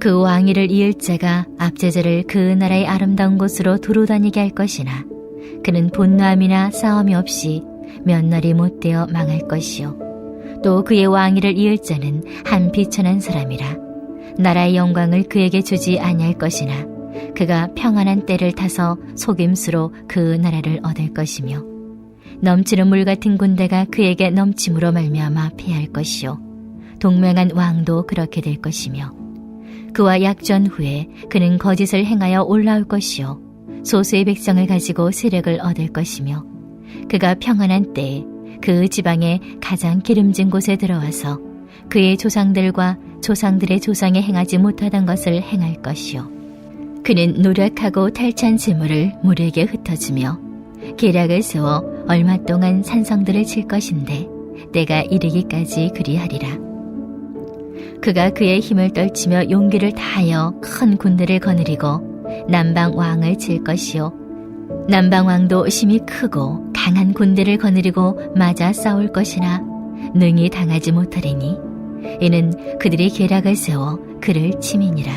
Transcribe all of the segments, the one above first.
그 왕위를 이을 자가 압제자를 그 나라의 아름다운 곳으로 두루 다니게 할 것이나 그는 분노함이나 싸움이 없이 몇 날이 못되어 망할 것이요 또 그의 왕위를 이을 자는 한 비천한 사람이라 나라의 영광을 그에게 주지 아니할 것이나 그가 평안한 때를 타서 속임수로 그 나라를 얻을 것이며 넘치는 물 같은 군대가 그에게 넘침으로 말미암아 패할 것이요 동맹한 왕도 그렇게 될 것이며 그와 약전 후에 그는 거짓을 행하여 올라올 것이요 소수의 백성을 가지고 세력을 얻을 것이며 그가 평안한 때에 그 지방의 가장 기름진 곳에 들어와서 그의 조상들과 조상들의 조상에 행하지 못하던 것을 행할 것이요 그는 노력하고 탈취한 재물을 물에게 흩어주며 계략을 세워 얼마 동안 산성들을 칠 것인데 때가 이르기까지 그리하리라. 그가 그의 힘을 떨치며 용기를 다하여 큰 군대를 거느리고 남방 왕을 칠 것이요 남방 왕도 심히 크고 강한 군대를 거느리고 맞아 싸울 것이나 능히 당하지 못하리니 이는 그들이 계략을 세워 그를 침이니라.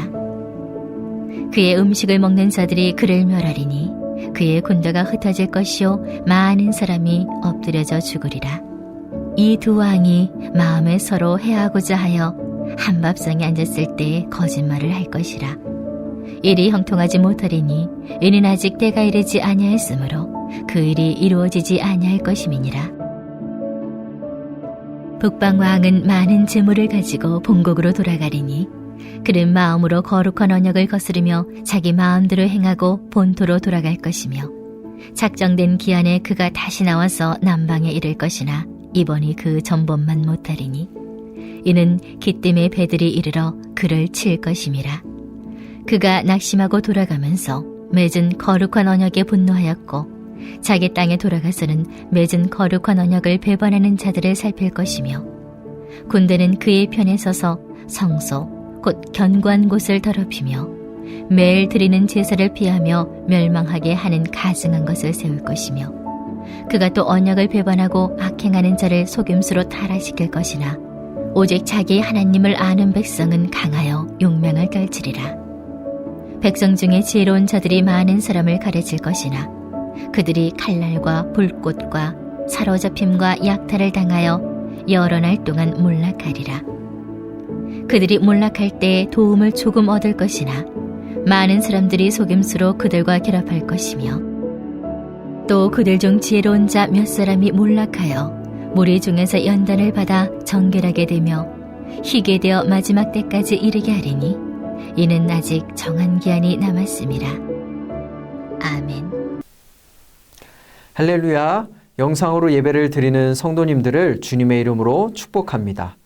그의 음식을 먹는 자들이 그를 멸하리니 그의 군대가 흩어질 것이요 많은 사람이 엎드려져 죽으리라. 이 두 왕이 마음에 서로 해하고자 하여 한밥상에 앉았을 때 거짓말을 할 것이라. 일이 형통하지 못하리니 이는 아직 때가 이르지 아니하였으므로 그 일이 이루어지지 아니할 것임이니라. 북방왕은 많은 재물을 가지고 본국으로 돌아가리니 그는 마음으로 거룩한 언약을 거스르며 자기 마음대로 행하고 본토로 돌아갈 것이며 작정된 기한에 그가 다시 나와서 남방에 이를 것이나 이번이 그 전번만 못하리니 이는 기뜸의 배들이 이르러 그를 칠 것임이라. 그가 낙심하고 돌아가면서 맺은 거룩한 언약에 분노하였고 자기 땅에 돌아가서는 맺은 거룩한 언약을 배반하는 자들을 살필 것이며 군대는 그의 편에 서서 성소 곧 견고한 곳을 더럽히며 매일 드리는 제사를 피하며 멸망하게 하는 가증한 것을 세울 것이며 그가 또 언약을 배반하고 악행하는 자를 속임수로 타락시킬 것이나 오직 자기 하나님을 아는 백성은 강하여 용맹을 떨치리라. 백성 중에 지혜로운 자들이 많은 사람을 가르칠 것이나 그들이 칼날과 불꽃과 사로잡힘과 약탈을 당하여 여러 날 동안 몰락하리라. 그들이 몰락할 때 도움을 조금 얻을 것이나 많은 사람들이 속임수로 그들과 결합할 것이며 또 그들 중 지혜로운 자 몇 사람이 몰락하여 무리 중에서 연단을 받아 정결하게 되며 희게 되어 마지막 때까지 이르게 하리니 이는 아직 정한 기한이 남았음이라. 아멘. 할렐루야. 영상으로 예배를 드리는 성도님들을 주님의 이름으로 축복합니다.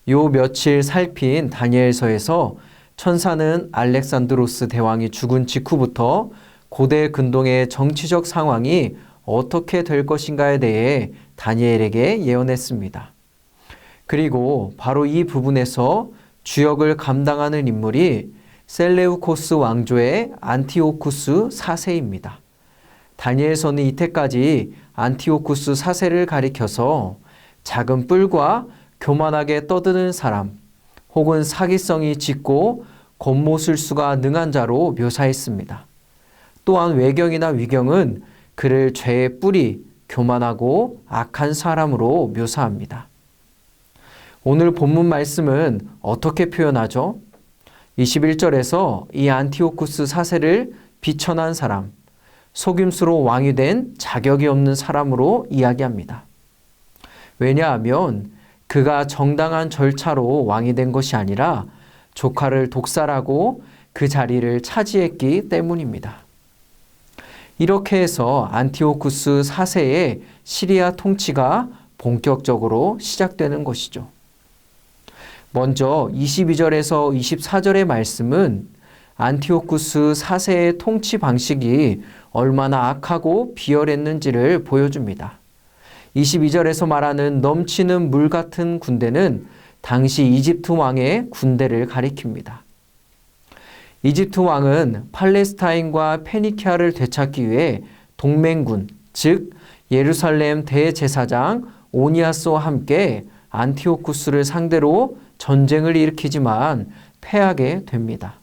요 며칠 살핀 다니엘서에서 천사는 알렉산드로스 대왕이 죽은 직후부터 고대 근동의 정치적 상황이 어떻게 될 것인가에 대해 다니엘에게 예언했습니다. 그리고 바로 이 부분에서 주역을 감당하는 인물이 셀레우코스 왕조의 안티오쿠스 4세입니다. 다니엘서는 이때까지 안티오쿠스 4세를 가리켜서 작은 뿔과 교만하게 떠드는 사람 혹은 사기성이 짙고 겉모술수가 능한 자로 묘사했습니다. 또한 외경이나 위경은 그를 죄의 뿌리, 교만하고 악한 사람으로 묘사합니다. 오늘 본문 말씀은 어떻게 표현하죠? 21절에서 이 안티오쿠스 4세를 비천한 사람, 속임수로 왕이 된 자격이 없는 사람으로 이야기합니다. 왜냐하면 그가 정당한 절차로 왕이 된 것이 아니라 조카를 독살하고 그 자리를 차지했기 때문입니다. 이렇게 해서 안티오쿠스 4세의 시리아 통치가 본격적으로 시작되는 것이죠. 먼저 22절에서 24절의 말씀은 안티오쿠스 4세의 통치 방식이 얼마나 악하고 비열했는지를 보여줍니다. 22절에서 말하는 넘치는 물 같은 군대는 당시 이집트 왕의 군대를 가리킵니다. 이집트 왕은 팔레스타인과 페니키아를 되찾기 위해 동맹군, 즉 예루살렘 대제사장 오니아스와 함께 안티오쿠스를 상대로 전쟁을 일으키지만 패하게 됩니다.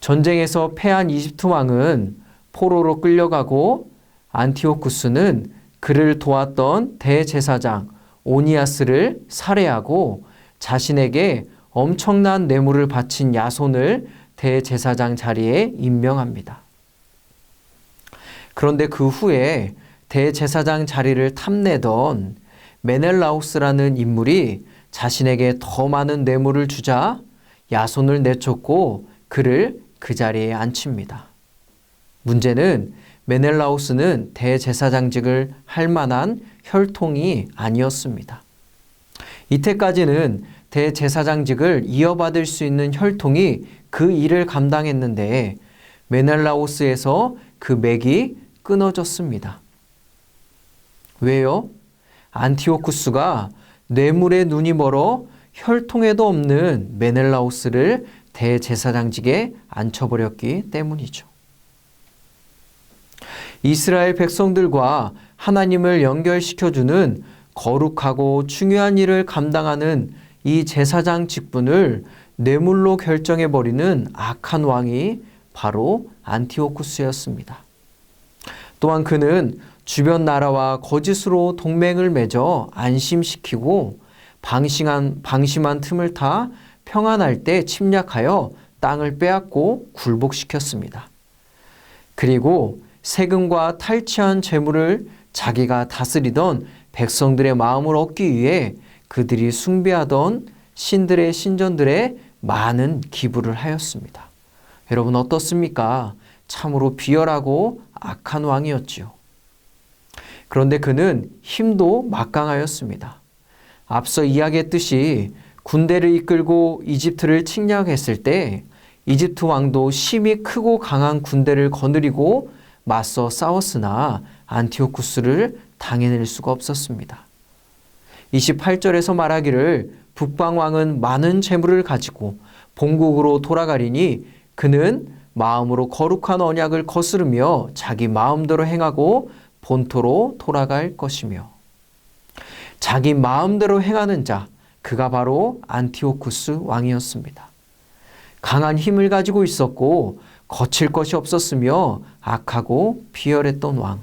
전쟁에서 패한 이집트 왕은 포로로 끌려가고 안티오쿠스는 그를 도왔던 대제사장 오니아스를 살해하고 자신에게 엄청난 뇌물을 바친 야손을 대제사장 자리에 임명합니다. 그런데 그 후에 대제사장 자리를 탐내던 메넬라우스라는 인물이 자신에게 더 많은 뇌물을 주자 야손을 내쫓고 그를 그 자리에 앉힙니다. 문제는 메넬라우스는 대제사장직을 할 만한 혈통이 아니었습니다. 이때까지는 대제사장직을 이어받을 수 있는 혈통이 그 일을 감당했는데 메넬라우스에서 그 맥이 끊어졌습니다. 왜요? 안티오쿠스가 뇌물에 눈이 멀어 혈통에도 없는 메넬라오스를 대제사장직에 앉혀버렸기 때문이죠. 이스라엘 백성들과 하나님을 연결시켜주는 거룩하고 중요한 일을 감당하는 이 제사장 직분을 뇌물로 결정해버리는 악한 왕이 바로 안티오쿠스였습니다. 또한 그는 주변 나라와 거짓으로 동맹을 맺어 안심시키고 방심한 틈을 타 평안할 때 침략하여 땅을 빼앗고 굴복시켰습니다. 그리고 세금과 탈취한 재물을 자기가 다스리던 백성들의 마음을 얻기 위해 그들이 숭배하던 신들의 신전들에 많은 기부를 하였습니다. 여러분 어떻습니까? 참으로 비열하고 악한 왕이었지요. 그런데 그는 힘도 막강하였습니다. 앞서 이야기했듯이 군대를 이끌고 이집트를 침략했을 때 이집트 왕도 심히 크고 강한 군대를 거느리고 맞서 싸웠으나 안티오쿠스를 당해낼 수가 없었습니다. 28절에서 말하기를 북방왕은 많은 재물을 가지고 본국으로 돌아가리니 그는 마음으로 거룩한 언약을 거스르며 자기 마음대로 행하고 본토로 돌아갈 것이며, 자기 마음대로 행하는 자, 그가 바로 안티오쿠스 왕이었습니다. 강한 힘을 가지고 있었고 거칠 것이 없었으며 악하고 비열했던 왕.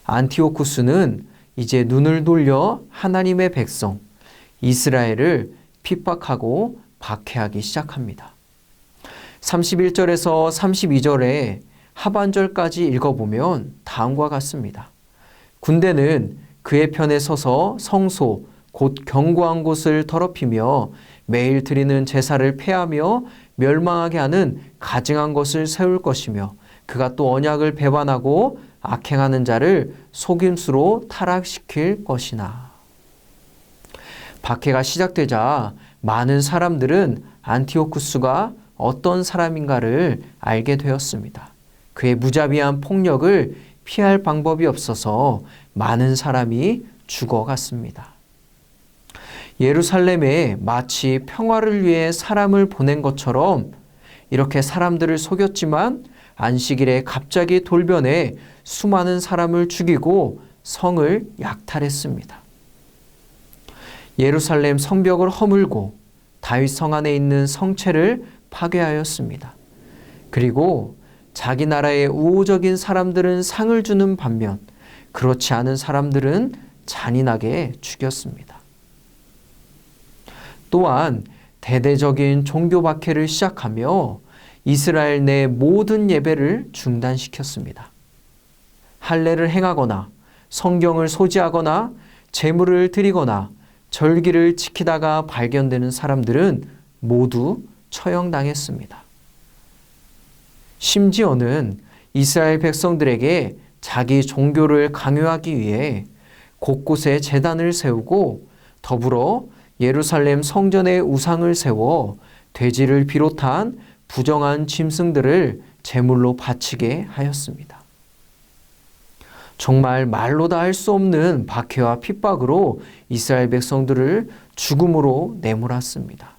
안티오쿠스는 이제 눈을 돌려 하나님의 백성 이스라엘을 핍박하고 박해하기 시작합니다. 31절에서 32절에 하반절까지 읽어보면 다음과 같습니다. 군대는 그의 편에 서서 성소 곧 견고한 곳을 더럽히며 매일 드리는 제사를 폐하며 멸망하게 하는 가증한 것을 세울 것이며, 그가 또 언약을 배반하고 악행하는 자를 속임수로 타락시킬 것이나. 박해가 시작되자 많은 사람들은 안티오쿠스가 어떤 사람인가를 알게 되었습니다. 그의 무자비한 폭력을 피할 방법이 없어서 많은 사람이 죽어갔습니다. 예루살렘에 마치 평화를 위해 사람을 보낸 것처럼 이렇게 사람들을 속였지만 안식일에 갑자기 돌변해 수많은 사람을 죽이고 성을 약탈했습니다. 예루살렘 성벽을 허물고 다윗 성 안에 있는 성체를 파괴하였습니다. 그리고 자기 나라의 우호적인 사람들은 상을 주는 반면 그렇지 않은 사람들은 잔인하게 죽였습니다. 또한 대대적인 종교 박해를 시작하며 이스라엘 내 모든 예배를 중단시켰습니다. 할례를 행하거나 성경을 소지하거나 제물을 드리거나 절기를 지키다가 발견되는 사람들은 모두 처형당했습니다. 심지어는 이스라엘 백성들에게 자기 종교를 강요하기 위해 곳곳에 제단을 세우고 더불어 예루살렘 성전에 우상을 세워 돼지를 비롯한 부정한 짐승들을 제물로 바치게 하였습니다. 정말 말로 다 할 수 없는 박해와 핍박으로 이스라엘 백성들을 죽음으로 내몰았습니다.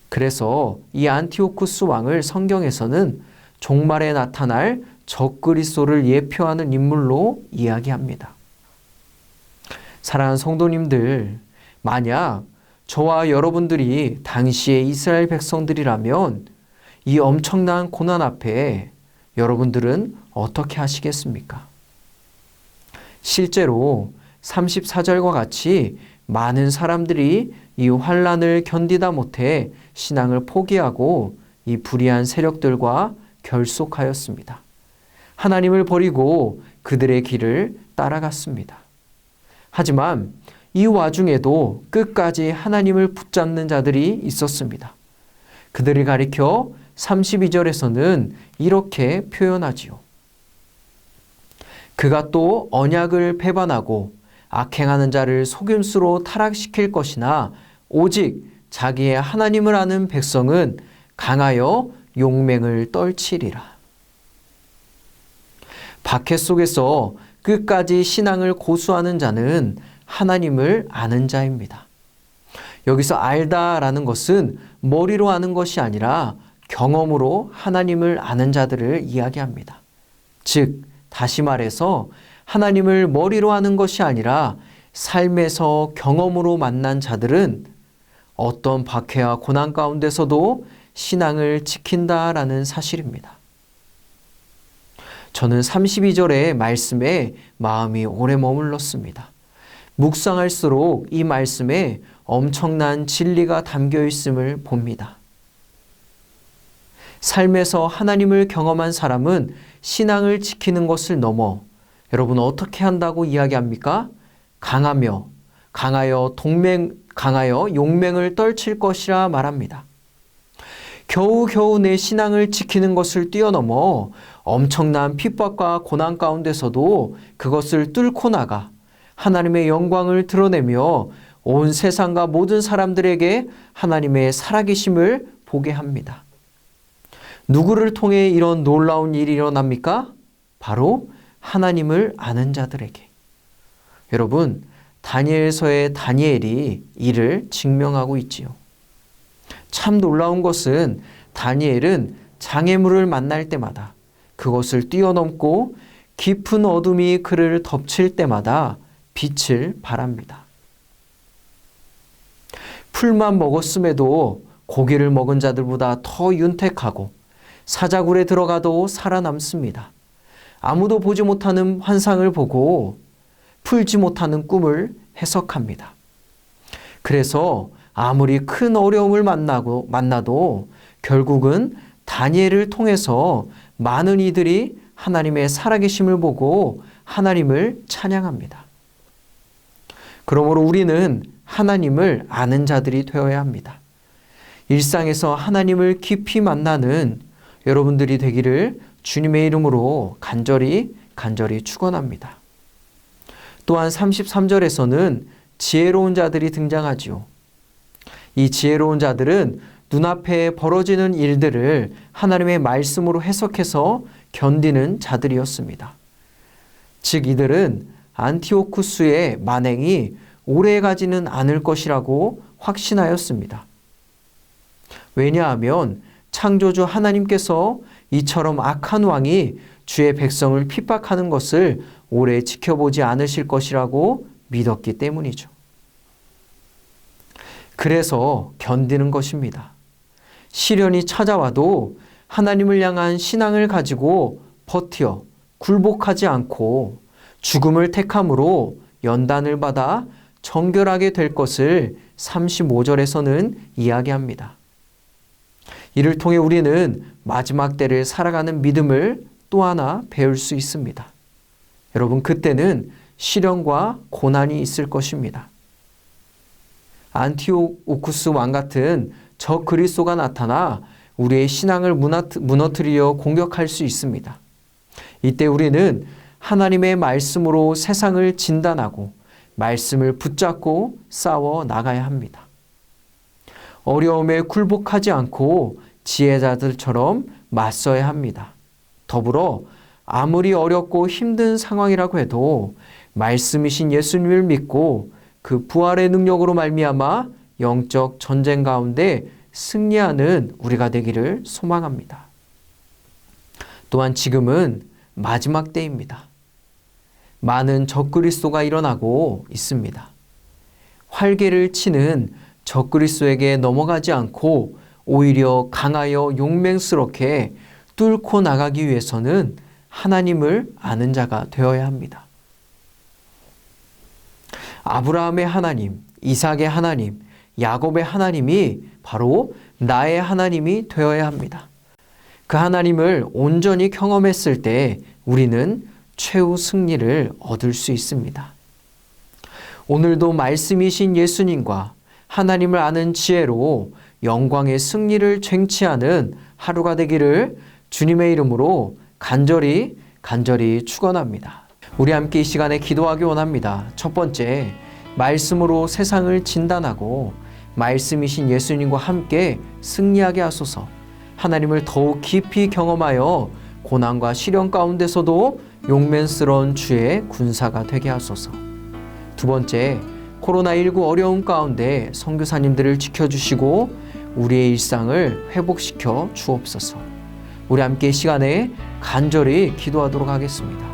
그래서 이 안티오쿠스 왕을 성경에서는 종말에 나타날 적그리스도를 예표하는 인물로 이야기합니다. 사랑하는 성도님들, 만약 저와 여러분들이 당시의 이스라엘 백성들이라면 이 엄청난 고난 앞에 여러분들은 어떻게 하시겠습니까? 실제로 34절과 같이 많은 사람들이 이 환난을 견디다 못해 신앙을 포기하고 이 불의한 세력들과 결속하였습니다. 하나님을 버리고 그들의 길을 따라갔습니다. 하지만 이 와중에도 끝까지 하나님을 붙잡는 자들이 있었습니다. 그들을 가리켜 32절에서는 이렇게 표현하지요. 그가 또 언약을 배반하고 악행하는 자를 속임수로 타락시킬 것이나 오직 자기의 하나님을 아는 백성은 강하여 용맹을 떨치리라. 박해 속에서 끝까지 신앙을 고수하는 자는 하나님을 아는 자입니다. 여기서 알다라는 것은 머리로 아는 것이 아니라 경험으로 하나님을 아는 자들을 이야기합니다. 즉, 다시 말해서 하나님을 머리로 아는 것이 아니라 삶에서 경험으로 만난 자들은 어떤 박해와 고난 가운데서도 신앙을 지킨다라는 사실입니다. 저는 32절의 말씀에 마음이 오래 머물렀습니다. 묵상할수록 이 말씀에 엄청난 진리가 담겨 있음을 봅니다. 삶에서 하나님을 경험한 사람은 신앙을 지키는 것을 넘어 여러분 어떻게 한다고 이야기합니까? 강하여 용맹을 떨칠 것이라 말합니다. 겨우겨우 내 신앙을 지키는 것을 뛰어넘어 엄청난 핍박과 고난 가운데서도 그것을 뚫고 나가 하나님의 영광을 드러내며 온 세상과 모든 사람들에게 하나님의 살아계심을 보게 합니다. 누구를 통해 이런 놀라운 일이 일어납니까? 바로 하나님을 아는 자들에게. 여러분, 다니엘서의 다니엘이 이를 증명하고 있지요. 참 놀라운 것은 다니엘은 장애물을 만날 때마다 그것을 뛰어넘고 깊은 어둠이 그를 덮칠 때마다 빛을 발합니다. 풀만 먹었음에도 고기를 먹은 자들보다 더 윤택하고 사자굴에 들어가도 살아남습니다. 아무도 보지 못하는 환상을 보고 풀지 못하는 꿈을 해석합니다. 그래서 아무리 큰 어려움을 만나도 결국은 다니엘을 통해서 많은 이들이 하나님의 살아계심을 보고 하나님을 찬양합니다. 그러므로 우리는 하나님을 아는 자들이 되어야 합니다. 일상에서 하나님을 깊이 만나는 여러분들이 되기를 주님의 이름으로 간절히 축원합니다. 또한 33절에서는 지혜로운 자들이 등장하지요. 이 지혜로운 자들은 눈앞에 벌어지는 일들을 하나님의 말씀으로 해석해서 견디는 자들이었습니다. 즉 이들은 안티오쿠스의 만행이 오래가지는 않을 것이라고 확신하였습니다. 왜냐하면 창조주 하나님께서 이처럼 악한 왕이 주의 백성을 핍박하는 것을 오래 지켜보지 않으실 것이라고 믿었기 때문이죠. 그래서 견디는 것입니다. 시련이 찾아와도 하나님을 향한 신앙을 가지고 버티어 굴복하지 않고 죽음을 택함으로 연단을 받아 정결하게 될 것을 35절에서는 이야기합니다. 이를 통해 우리는 마지막 때를 살아가는 믿음을 또 하나 배울 수 있습니다. 여러분, 그때는 시련과 고난이 있을 것입니다. 안티오쿠스 왕 같은 적 그리스도가 나타나 우리의 신앙을 무너뜨리려 공격할 수 있습니다. 이때 우리는 하나님의 말씀으로 세상을 진단하고 말씀을 붙잡고 싸워 나가야 합니다. 어려움에 굴복하지 않고 지혜자들처럼 맞서야 합니다. 더불어 아무리 어렵고 힘든 상황이라고 해도 말씀이신 예수님을 믿고 그 부활의 능력으로 말미암아 영적 전쟁 가운데 승리하는 우리가 되기를 소망합니다. 또한 지금은 마지막 때입니다. 많은 적그리스도가 일어나고 있습니다. 활개를 치는 적그리스도에게 넘어가지 않고 오히려 강하여 용맹스럽게 뚫고 나가기 위해서는 하나님을 아는 자가 되어야 합니다. 아브라함의 하나님, 이삭의 하나님, 야곱의 하나님이 바로 나의 하나님이 되어야 합니다. 그 하나님을 온전히 경험했을 때 우리는 최후 승리를 얻을 수 있습니다. 오늘도 말씀이신 예수님과 하나님을 아는 지혜로 영광의 승리를 쟁취하는 하루가 되기를 주님의 이름으로 간절히 축원합니다. 우리 함께 이 시간에 기도하기 원합니다. 첫 번째, 말씀으로 세상을 진단하고 말씀이신 예수님과 함께 승리하게 하소서. 하나님을 더욱 깊이 경험하여 고난과 시련 가운데서도 용맹스러운 주의 군사가 되게 하소서. 두 번째, 코로나19 어려운 가운데 선교사님들을 지켜주시고 우리의 일상을 회복시켜 주옵소서. 우리 함께 이 시간에 간절히 기도하도록 하겠습니다.